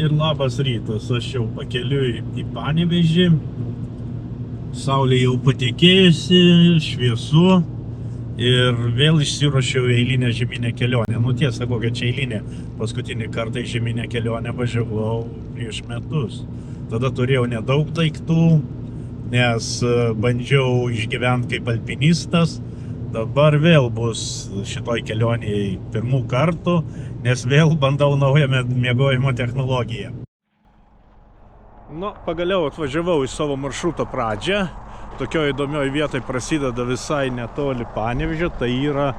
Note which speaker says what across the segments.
Speaker 1: Ir labas rytas, aš jau pakeliui į Panevėžį. Saulė jau patekėjusi, šviesu. Ir vėl išsiruošiau eilinę žieminę kelionę. Nu tiesa, kokia čia eilinė. Paskutinį kartą į žieminę kelionę važiavau prieš metus. Tada turėjau nedaug daiktų, nes bandžiau išgyventi kaip alpinistas. Dabar vėl bus šitoj kelionėje pirmų kartų, nes vėl bandau naują miegojimo technologiją. Nu, pagaliau atvažiavau į savo maršruto pradžią. Tokioje įdomioje vietoje prasideda visai netoli Panevėžio, tai yra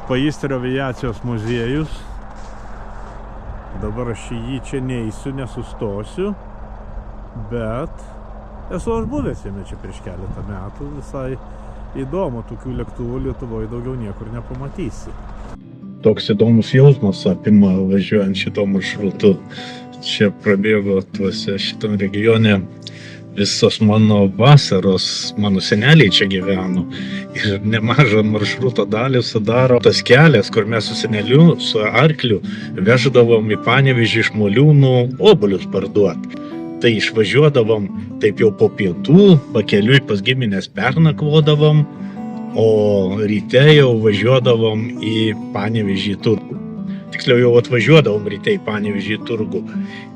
Speaker 1: Paįstrio aviacijos muziejus. Dabar aš į jį čia neįsiu, nesustosiu, bet esu aš buvęs jame čia prieš keletą metų. Visai įdomu, tokių lėktuvų Lietuvoje daugiau niekur nepamatysi. Toks įdomus jausmas apima važiuojant šito maršrutu. Čia prabėgo šitam regione visos mano vasaros, mano seneliai čia gyveno. Ir nemažą maršruto dalį sudaro tas kelias, kur mes su seneliu, su arkliu veždavom į Panevėžį iš Moliūnų obuolius parduoti. Tai išvažiuodavom taip jau po pietų, pakeliui pas gimines pernakvodavom, o ryte jau važiuodavom į Panevėžį turgų. Tiksliau jau atvažiuodavom ryte į Panevėžį turgų.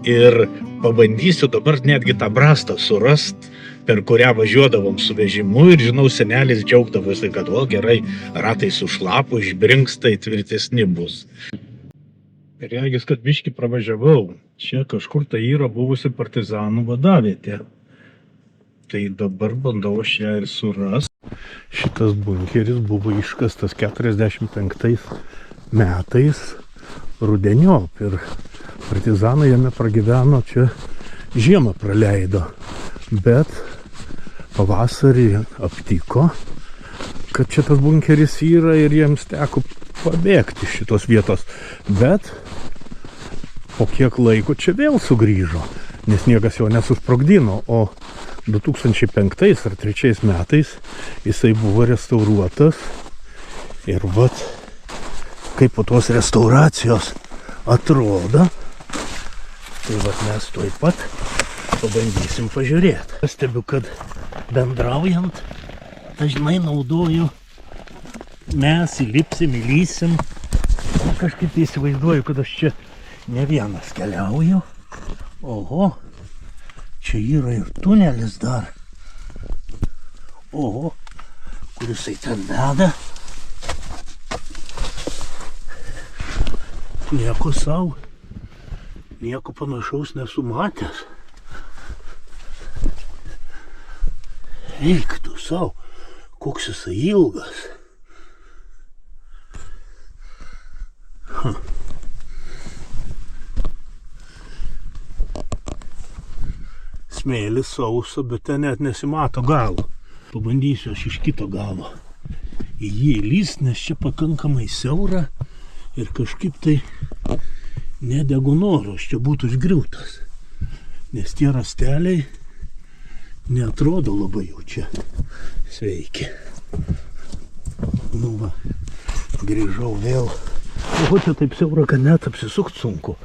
Speaker 1: Ir pabandysiu dabar netgi tą brastą surast, per kurią važiuodavom su vežimu. Ir žinau, senelis džiaugdavosi, kad o gerai, ratai sušlapo, išbrinksta, tvirtesni bus. Regis, kad biškį pravažiavau. Čia kažkur tai yra buvusi partizanų vadavietė. Tai dabar bandau aš ją ir surasti. Šitas bunkeris buvo iškastas 45 metais rudeniop ir partizanai jame pragyveno, čia žiemą praleido. Bet pavasarį aptiko, kad čia tas bunkeris yra ir jiems teko pabėgti iš šitos vietos. Bet po kiek laiko čia vėl sugrįžo, nes niekas jo nesusprogdino, o 2005 ar 2003 metais jisai buvo restauruotas ir vat kaip po tos restauracijos atrodo, tai vat mes tuoj pat pabandysim pažiūrėti. Stebiu, kad bendraujant dažnai naudoju mes, įlipsim, įlysim. Kažkaip įsivaizduoju, kad aš čia ne vienas keliauju. Oho, čia yra ir tunelis dar. Oho, kur jisai ten veda. Nieko savo, nieko panašaus nesu matęs. Eik tu savo, koks jisai ilgas. Smėlis sausa, bet ten net nesimato galo. Pabandysiu aš iš kito galo į jį įlyst, nes čia pakankamai siaura ir kažkaip tai nedegu noros čia būtų išgriūtas. Nes tie rasteliai neatrodo labai jau čia sveiki. Nu va, grįžau vėl. O čia taip siaura, kad net apsisukt sunku.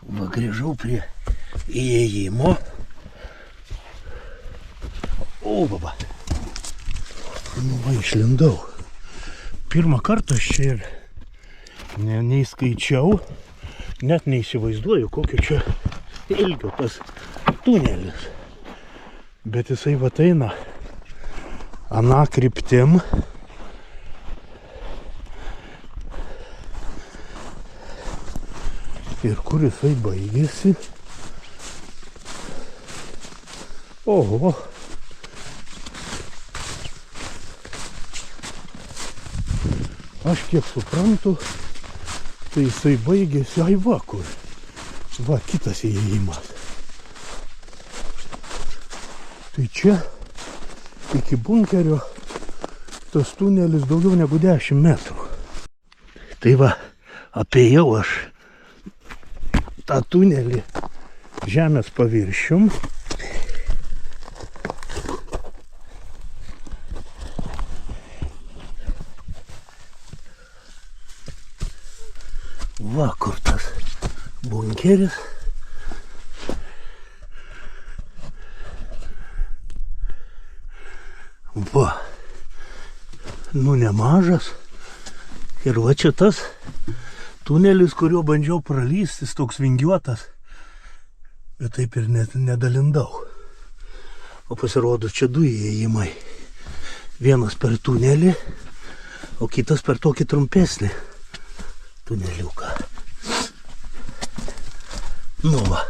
Speaker 1: Va, grįžau prie įėjimo. O, va. Nu va, išlindau. Pirmą kartą aš čia ir neįskaičiau, net neįsivaizduoju, kokio čia ilgio tas tunelis. Bet jisai va eina ana kryptim. Ir kur jisai baigėsi? Oho. Aš kiek suprantu, tai jisai baigėsi, ai va kur. Va, kitas įėjimas. Tai čia iki bunkerio tas tunelis daugiau negu 10 metrų. Tai va, apėjau aš tą tunelį žemės paviršium. Va, kur tas bunkeris.
Speaker 2: Va. Nu nemažas. Ir va čia tas tunelis, kurio bandžiau pralysti, jis toks vingiuotas. Bet taip ir nedalindau. O pasirodo, čia du įėjimai. Vienas per tunelį, o kitas per tokį trumpesnį tuneliuką. Nu va.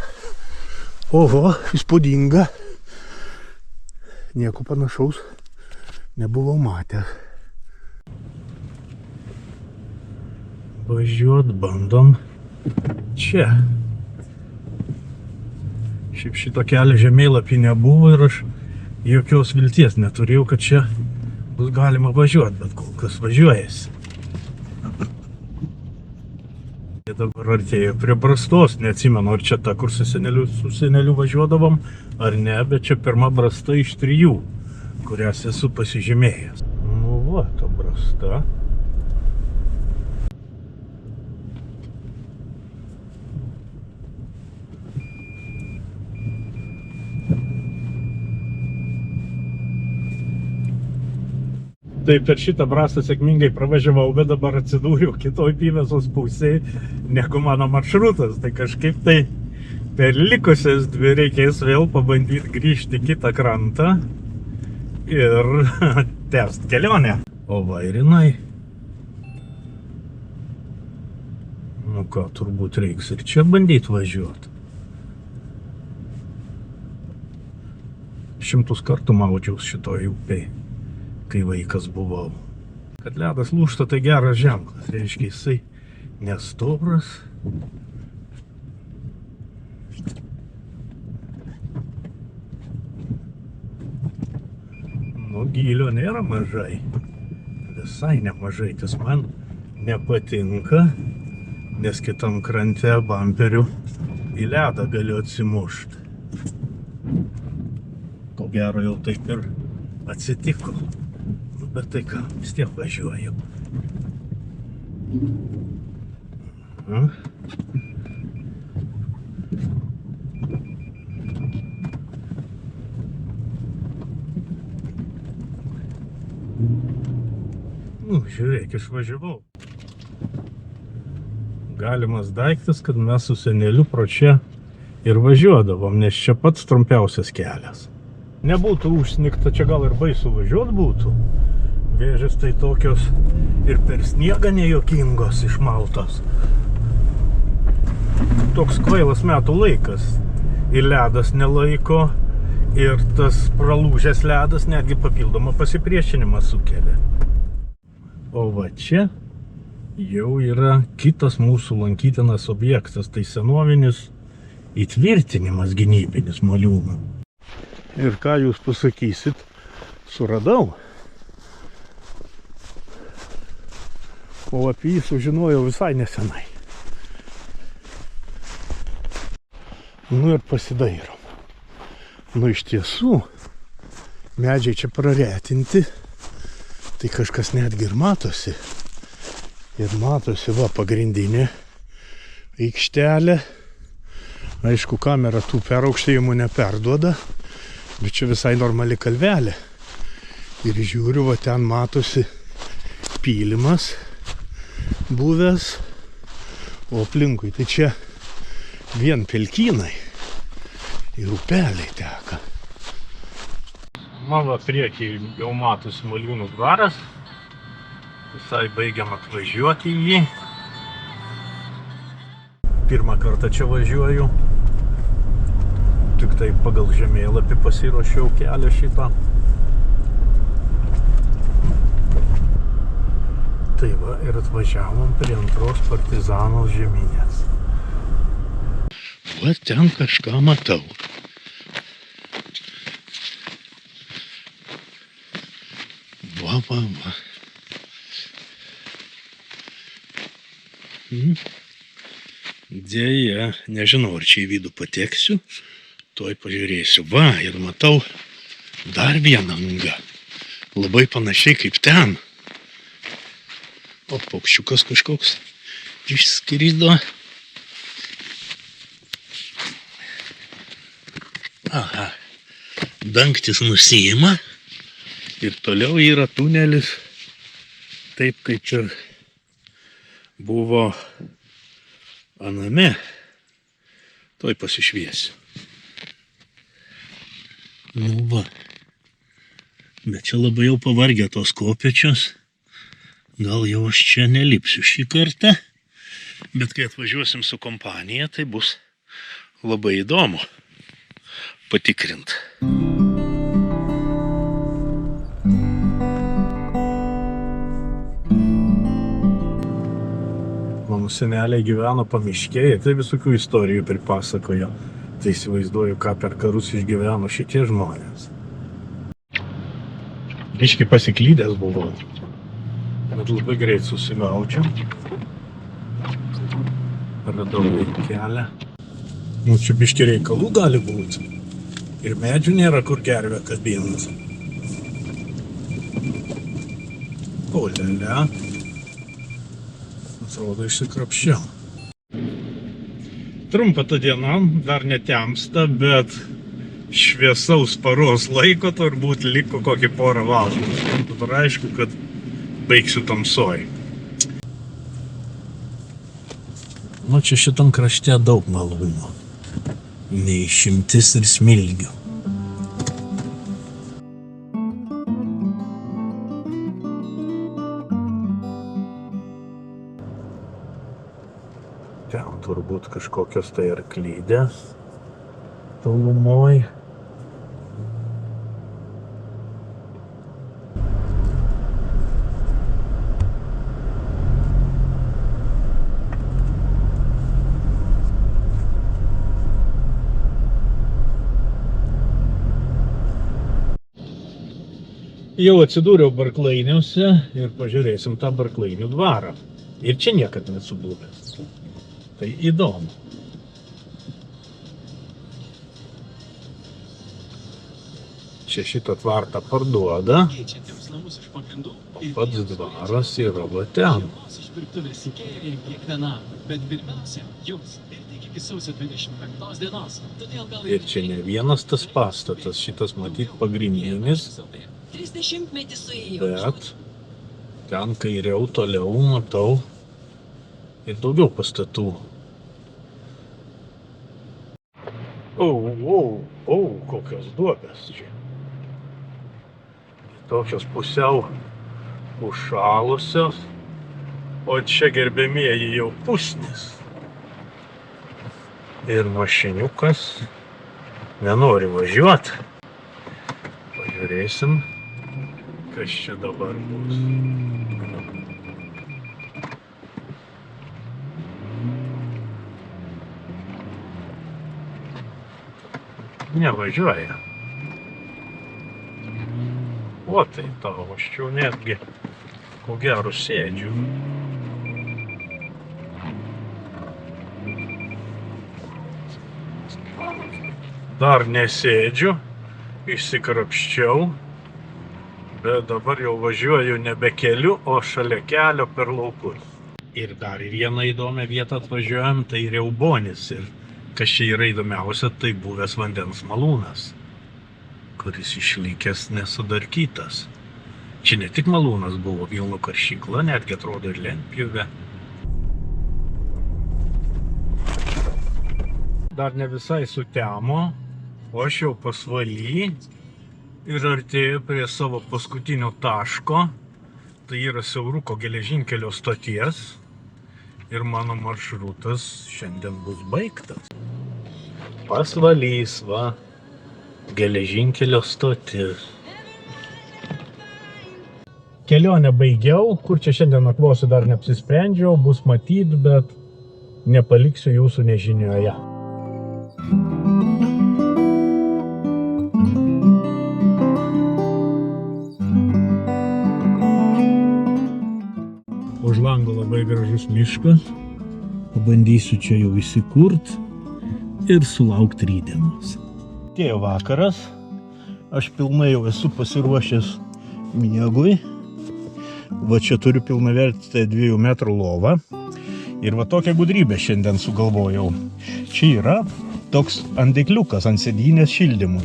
Speaker 2: Oho, įspūdinga. Nieko panašaus nebuvau matęs. Važiuot bandom čia. Šiaip šito kelio žemėlapį nebuvo ir aš jokios vilties neturėjau, kad čia bus galima važiuoti, bet kol kas važiuojasi. Dabar artėjau prie Brastos, neatsimenu, ar čia ta, kur su seneliu važiuodavom, ar ne, bet čia pirma Brasta iš 3, kurias esu pasižymėjęs. Nu va, ta Brasta. Tai per šitą Brastą sėkmingai pravažiavau, bet dabar atsidūriau kitoj Pyvesos pusėje negu mano maršrutas. Tai kažkaip tai per likusias 2 reikės vėl pabandyti grįžti kitą krantą ir tęst kelionę. O va ir jinai. Nu ką, turbūt reiks ir čia bandyti važiuoti. 100 kartų maudžiaus šitoj upėj, kai vaikas buvau. Kad ledas lūžta, tai geras ženklas. Reiškia, jisai nestoras. Nu, gylio nėra mažai. Visai nemažai. Tas man nepatinka, nes kitam krante bamperiu į ledą galiu atsimušti. Ko gero jau taip ir atsitiko. Bet tai ką, vis tiek važiuoju. Nu, žiūrėk, išvažiavau. Galimas daiktas, kad mes su seneliu pro čia ir važiuodavom, nes čia pats trumpiausias kelias. Nebūtų užsnigta, čia gal ir baisu važiuot būtų. Vėžės tai tokios ir per sniegą nejokingos išmaltos. Toks kvailas metų laikas. Ir ledas nelaiko, ir tas pralūžęs ledas netgi papildomą pasipriešinimą sukelia. O va čia jau yra kitas mūsų lankytinas objektas, tai senovinis įtvirtinimas gynybinis moliūnų. Ir ką jūs pasakysit, suradau. O apie jį sužinojau visai nesenai. Nu ir pasidairom. Nu iš tiesų, medžiai čia praretinti, tai kažkas netgi ir matosi. Ir matosi, va, pagrindinė aikštelė. Aišku, kamera tų peraukštėjimų neperduoda, bet čia visai normali kalvelė. Ir žiūriu, va, ten matosi pylimas buvęs, o aplinkui tai čia vien pelkynai ir upeliai teka. Man va priekį jau matosi Moliūnų dvaras, visai baigiam atvažiuoti į jį. Pirmą kartą čia važiuoju, tik tai pagal žemėlapį pasiruošiau kelią šitą. Tai va, ir atvažiavom prie antros Partizanos žeminės. Va, ten kažką matau. Va. Dėja, nežinau, ar čia į vidų pateksiu. Tuoj pažiūrėsiu. Va, ir matau dar vieną angą. Labai panašiai kaip ten. O paukščiukas kažkoks išskrido. Aha, dangtis nusiima Ir toliau yra tunelis, taip kaip ir buvo aname. Tuoj pasišviesiu. Nu va. Bet čia labai jau pavargę tos kopėčios. Gal jau aš čia nelipsiu šį kartą. Bet kai atvažiuosim su kompanija, tai bus labai įdomu patikrint. Mano seneliai gyveno pamiškėje, tai visokių istorijų pripasakojo. Tai įsivaizduoju, ką per karus išgyveno šitie žmonės. Biški pasiklydęs buvo, bet labai greit susigaučiau. Radau kelią. Nu, čia biški reikalų gali būti. Ir medžių nėra, kur gervė kabinus. O, lele. Atrodo, išsikrapščiau. Trumpa ta diena, dar netemsta, bet šviesaus paros laiko turbūt liko kokį porą valandų. Dabar aišku, kad baigsiu tamsoj. Nu, čia šitam krašte daug malūnų. Neišimtis ir smilgių. Ten turbūt kažkokios tai arklydės tolumoj. Jau atsidūriau Barklainiuose ir pažiūrėsim tą Barklainių dvarą. Ir čia niekad nesu buvęs. Tai įdomu. Čia šitą tvartą parduoda. Pats dvaras yra va ten. Ir čia ne vienas tas pastatas, šitas matyt pagrindinis. Bet ten kairiau toliau matau ir daugiau pastatų. Kokios duobės čia. Tokios pusiau užšalusios, o čia gerbėmieji jau pusnis. Ir mašiniukas nenori važiuoti. Pažiūrėsim, kas čia dabar bus. Nevažiuoja. O tai tavo, aš čia netgi ko gero sėdžiu. Dar nesėdžiu, išsikrapščiau, bet dabar jau važiuoju nebe keliu, o šalia kelio per laukus. Ir dar vieną įdomią vietą atvažiuojam, tai Riaubonis. Ir kas čia yra įdomiausia, tai buvęs vandens malūnas, kuris išlikęs nesudarkytas. Čia ne tik malūnas buvo, Vilnų karšykla, netgi atrodo ir lentpjūvė. Dar ne visai sutemo, o aš jau pasvaly ir artėju prie savo paskutinio taško. Tai yra Siauruko geležinkelio stoties. Ir mano maršrutas šiandien bus baigtas. Pasvalys, va, geležinkelio stotis. Kelionę baigiau, kur čia šiandien nakvosiu dar neapsisprendžiau, bus matyt, bet nepaliksiu jūsų nežinioje. Už lango labai gražus miškas. Pabandysiu čia jau įsikurt ir sulaukti rytdienos. Atėjo vakaras. Aš pilnai jau esu pasiruošęs miegui. Va čia turiu pilnavertę 2 metrų lovą. Ir va tokią gudrybę šiandien sugalvojau. Čia yra toks andikliukas ant sėdynės šildymui.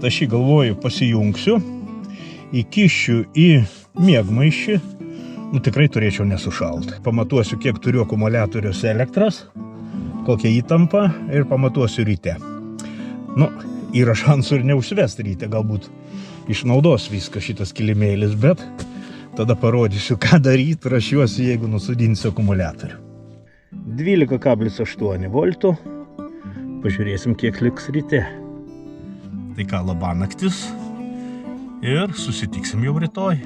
Speaker 2: Tai aš jį galvoju pasijungsiu įkišiu į miegmaišį, nu tikrai turėčiau nesušalt. Pamatuosiu, kiek turiu akumuliatoriuose elektros, kokią įtampą ir pamatuosiu ryte. Nu, yra šansų ir neužsivesti ryte, galbūt išnaudos viską šitas kilimėlis, bet tada parodysiu, ką daryti, rašiuosi, jeigu nusudinsiu akumuliatorių. 12,8 voltų. Pažiūrėsim, kiek liks ryte. Tai ką, labanaktis ir susitiksim jau rytoj.